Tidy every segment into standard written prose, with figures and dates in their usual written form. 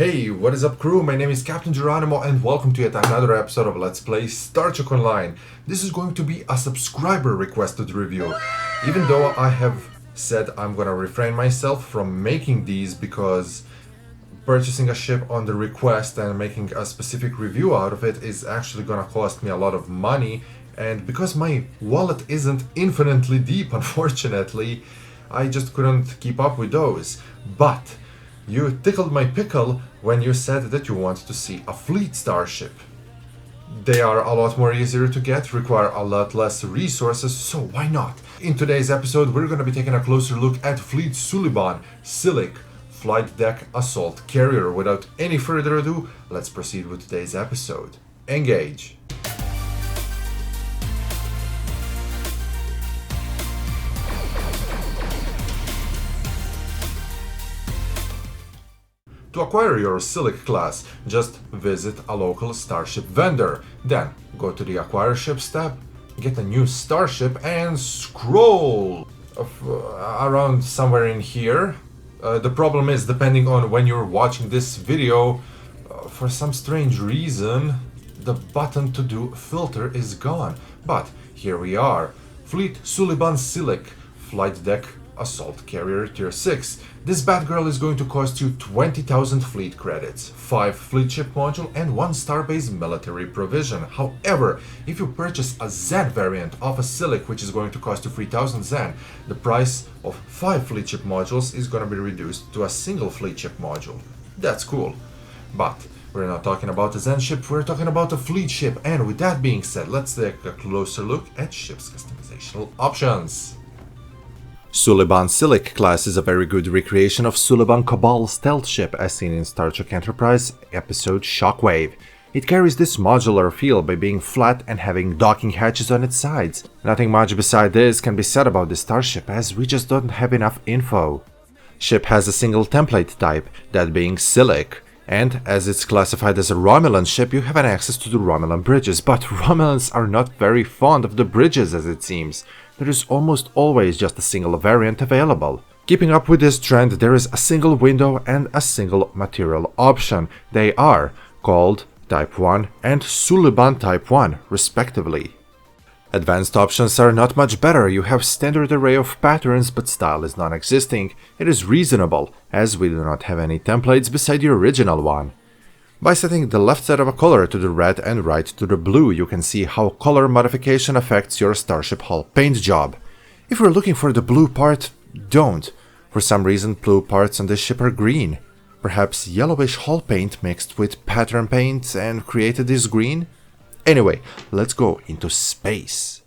Hey, what is up crew? My name is Captain Geronimo and welcome to yet another episode of Let's Play Star Trek Online. This is going to be a subscriber requested review. Even though I have said I'm gonna refrain myself from making these because purchasing a ship on the request and making a specific review out of it is actually gonna cost me a lot of money, and because my wallet isn't infinitely deep, unfortunately, I just couldn't keep up with those. But you tickled my pickle when you said that you wanted to see a fleet starship. They are a lot more easier to get, require a lot less resources, so why not? In today's episode, we're going to be taking a closer look at Fleet Suliban, Silik, Flight Deck Assault Carrier. Without any further ado, let's proceed with today's episode. Engage! To acquire your Silik class, just visit a local starship vendor. Then, go to the Acquire Ships tab, get a new starship, and scroll around somewhere in here. The problem is, depending on when you're watching this video, for some strange reason, the button to do filter is gone. But here we are. Fleet Suliban Silik, Flight Deck Assault Carrier Tier 6. This bad girl is going to cost you 20,000 fleet credits, 5 fleet ship module, and 1 starbase military provision. However, if you purchase a Zen variant of a Silik, which is going to cost you 3,000 Zen, the price of 5 fleet ship modules is going to be reduced to a single fleet ship module. That's cool. But we're not talking about a Zen ship, we're talking about a fleet ship. And with that being said, let's take a closer look at ship's customizational options. Suliban Silik class is a very good recreation of Suliban Cabal stealth ship as seen in Star Trek Enterprise episode Shockwave. It carries this modular feel by being flat and having docking hatches on its sides. Nothing much beside this can be said about the starship as we just don't have enough info. Ship has a single template type, that being Silik. And as it's classified as a Romulan ship, you have an access to the Romulan bridges, but Romulans are not very fond of the bridges as it seems. There is almost always just a single variant available. Keeping up with this trend, there is a single window and a single material option. They are called Type 1 and Suliban Type 1, respectively. Advanced options are not much better. You have standard array of patterns, but style is non-existing. It is reasonable, as we do not have any templates beside the original one. By setting the left side of a color to the red and right to the blue, you can see how color modification affects your starship hull paint job. If you're looking for the blue part, don't. For some reason, blue parts on this ship are green. Perhaps yellowish hull paint mixed with pattern paint and created this green? Anyway, let's go into space.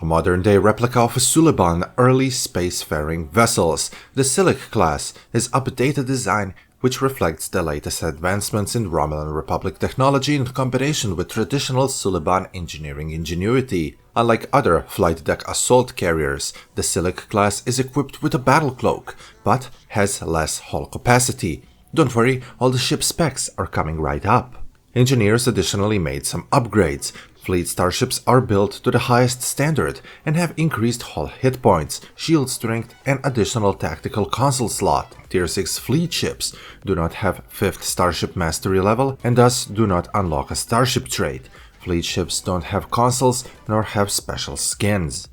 A modern-day replica of a Suliban early spacefaring vessels, the Silik class is updated design which reflects the latest advancements in Romulan Republic technology in combination with traditional Suliban engineering ingenuity. Unlike other flight deck assault carriers, the Silik class is equipped with a battle cloak, but has less hull capacity. Don't worry, all the ship specs are coming right up. Engineers additionally made some upgrades. Fleet starships are built to the highest standard and have increased hull hit points, shield strength, and additional tactical console slot. Tier 6 fleet ships do not have 5th starship mastery level and thus do not unlock a starship trait. Fleet ships don't have consoles nor have special skins.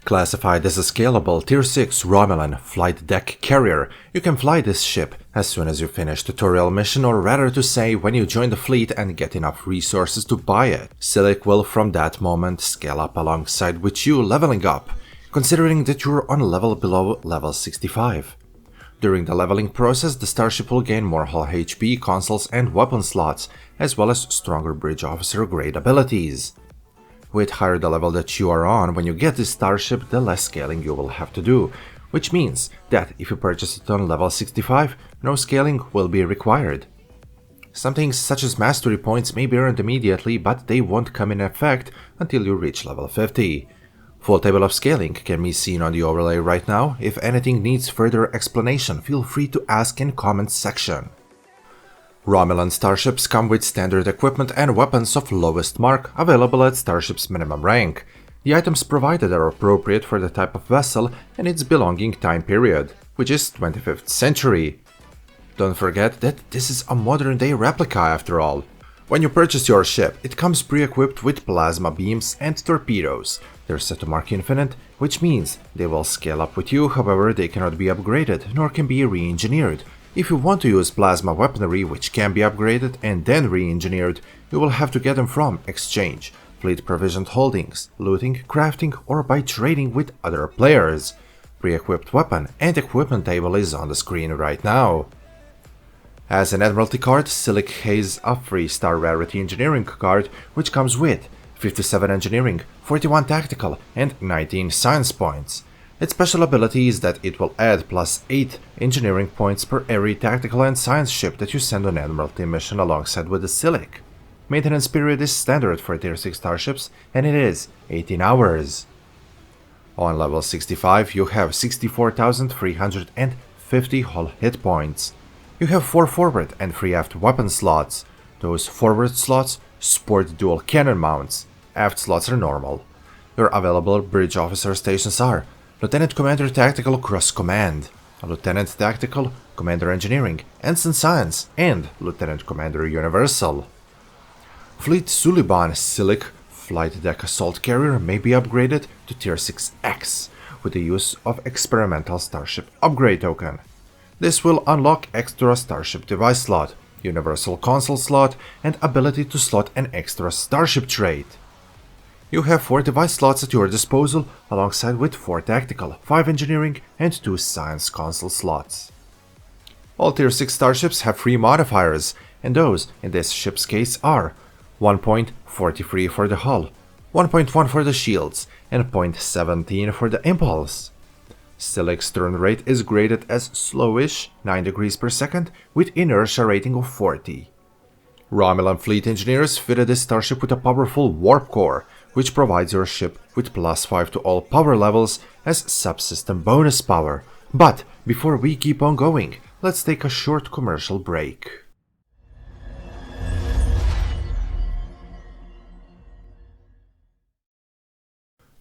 Classified as a scalable Tier 6 Romulan flight deck carrier, you can fly this ship as soon as you finish tutorial mission, or rather to say when you join the fleet and get enough resources to buy it. Silik will from that moment scale up alongside with you leveling up, considering that you're on a level below level 65. During the leveling process, the starship will gain more hull HP, consoles and weapon slots, as well as stronger bridge officer grade abilities. With higher the level that you are on when you get this starship, the less scaling you will have to do, which means that if you purchase it on level 65, no scaling will be required. Some things such as mastery points may be earned immediately, but they won't come in effect until you reach level 50. Full table of scaling can be seen on the overlay right now. If anything needs further explanation, feel free to ask in comments section. Romulan starships come with standard equipment and weapons of lowest mark available at starship's minimum rank. The items provided are appropriate for the type of vessel and its belonging time period, which is 25th century. Don't forget that this is a modern-day replica after all. When you purchase your ship, it comes pre-equipped with plasma beams and torpedoes. They're set to Mark Infinite, which means they will scale up with you, however they cannot be upgraded, nor can be re-engineered. If you want to use plasma weaponry which can be upgraded and then re-engineered, you will have to get them from exchange, fleet provisioned holdings, looting, crafting, or by trading with other players. Pre-equipped weapon and equipment table is on the screen right now. As an admiralty card, Silik has a 3-star rarity engineering card which comes with 57 engineering, 41 tactical, and 19 science points. Its special ability is that it will add plus 8 engineering points per every tactical and science ship that you send on admiralty mission alongside with the Silik. Maintenance period is standard for tier 6 starships and it is 18 hours. On level 65 you have 64,350 hull hit points. You have 4 forward and 3 aft weapon slots. Those forward slots sport dual cannon mounts, aft slots are normal. Your available bridge officer stations are Lieutenant Commander Tactical Cross Command, Lieutenant Tactical, Commander Engineering, Ensign Science, and Lieutenant Commander Universal. Fleet Suliban Silik Flight Deck Assault Carrier may be upgraded to Tier 6X with the use of Experimental Starship Upgrade Token. This will unlock extra Starship Device slot, Universal Console slot, and ability to slot an extra Starship trait. You have 4 device slots at your disposal, alongside with 4 tactical, 5 engineering, and 2 science console slots. All Tier 6 starships have 3 modifiers, and those in this ship's case are 1.43 for the hull, 1.1 for the shields, and 0.17 for the impulse. Silik's turn rate is graded as slowish, 9 degrees per second, with inertia rating of 40. Romulan fleet engineers fitted this starship with a powerful warp core, which provides your ship with +5 to all power levels as subsystem bonus power. But before we keep on going, let's take a short commercial break.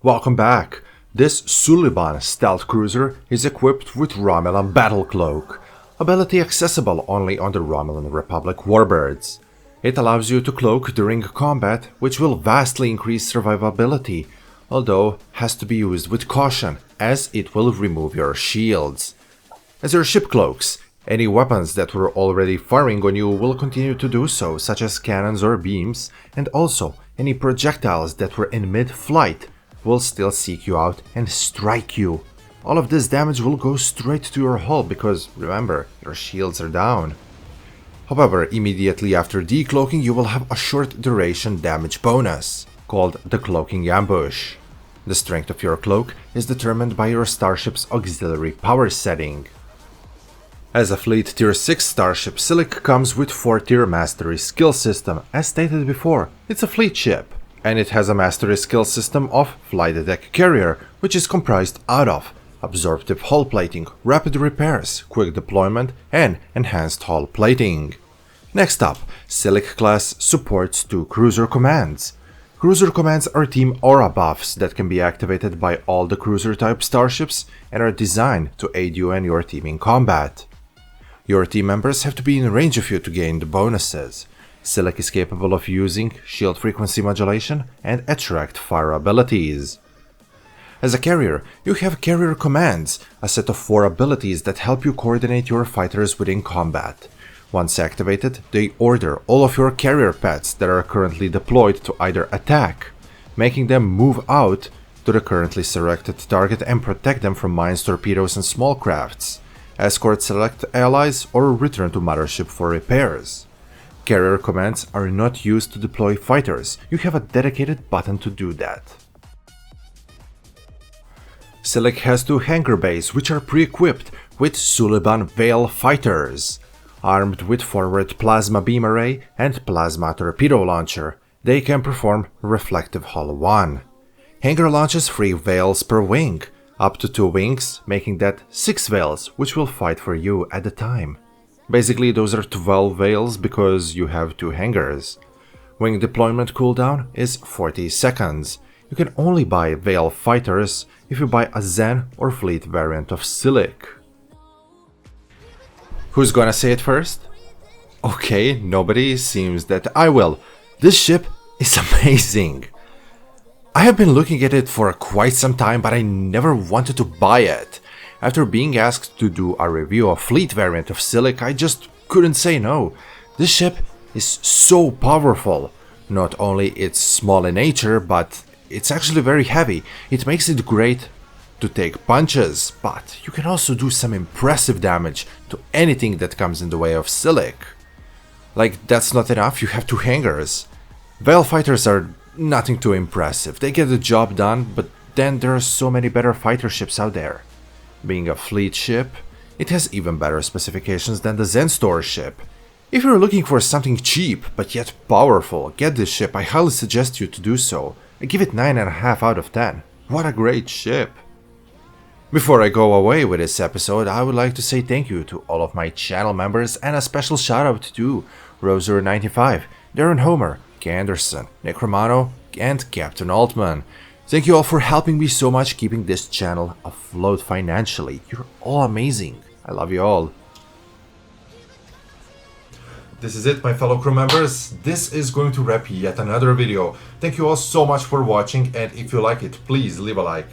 Welcome back. This Suliban stealth cruiser is equipped with Romulan Battle Cloak, ability accessible only on the Romulan Republic warbirds. It allows you to cloak during combat, which will vastly increase survivability, although has to be used with caution, as it will remove your shields. As your ship cloaks, any weapons that were already firing on you will continue to do so, such as cannons or beams, and also any projectiles that were in mid-flight will still seek you out and strike you. All of this damage will go straight to your hull because, remember, your shields are down. However, immediately after decloaking you will have a short duration damage bonus, called the Cloaking Ambush. The strength of your cloak is determined by your starship's auxiliary power setting. As a fleet tier 6 starship, Silik comes with 4-tier mastery skill system. As stated before, it's a fleet ship, and it has a mastery skill system of Flight Deck Carrier, which is comprised out of absorptive hull plating, rapid repairs, quick deployment, and enhanced hull plating. Next up, Silik class supports 2 cruiser commands. Cruiser commands are team aura buffs that can be activated by all the cruiser type starships and are designed to aid you and your team in combat. Your team members have to be in range of you to gain the bonuses. Silik is capable of using shield frequency modulation and attract fire abilities. As a carrier, you have carrier commands, a set of 4 abilities that help you coordinate your fighters within combat. Once activated, they order all of your carrier pets that are currently deployed to either attack, making them move out to the currently selected target and protect them from mines, torpedoes and small crafts, escort select allies, or return to mothership for repairs. Carrier commands are not used to deploy fighters, you have a dedicated button to do that. Silik has 2 hangar bays which are pre-equipped with Suliban Veil fighters. Armed with forward plasma beam array and plasma torpedo launcher, they can perform reflective hull 1. Hangar launches 3 Veils per wing, up to 2 wings, making that 6 Veils which will fight for you at the time. Basically those are 12 Veils because you have 2 hangars. Wing deployment cooldown is 40 seconds. You can only buy Veil fighters if you buy a Zen or fleet variant of Silik. Who's gonna say it first? Okay, nobody. Seems that I will. This ship is amazing. I have been looking at it for quite some time, but I never wanted to buy it. After being asked to do a review of fleet variant of Silik, I just couldn't say no. This ship is so powerful. Not only it's small in nature, but it's actually very heavy. It makes it great to take punches, but you can also do some impressive damage to anything that comes in the way of Silik. Like, that's not enough, you have two hangars. Whale fighters are nothing too impressive. They get the job done, but then there are so many better fighter ships out there. Being a fleet ship, it has even better specifications than the Zenstor ship. If you're looking for something cheap but yet powerful, get this ship. I highly suggest you to do so. I give it 9.5 out of 10. What a great ship. Before I go away with this episode, I would like to say thank you to all of my channel members and a special shout out to Roser95, Darren Homer, K. Anderson, Nick Romano, and Captain Altman. Thank you all for helping me so much keeping this channel afloat financially. You're all amazing. I love you all. This is it, my fellow crew members. This is going to wrap yet another video. Thank you all so much for watching, and if you like it, please leave a like.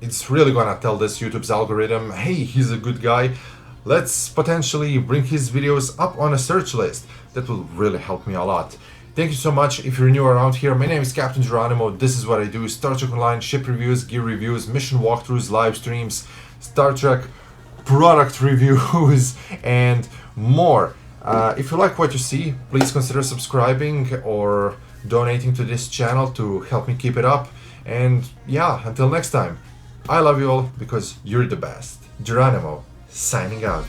It's really gonna tell this YouTube's algorithm, hey, he's a good guy. Let's potentially bring his videos up on a search list. That will really help me a lot. Thank you so much. If you're new around here, my name is Captain Geronimo. This is what I do: Star Trek Online, ship reviews, gear reviews, mission walkthroughs, live streams, Star Trek product reviews, and more. If you like what you see, please consider subscribing or donating to this channel to help me keep it up. And yeah, until next time, I love you all because you're the best. Geronimo, signing out.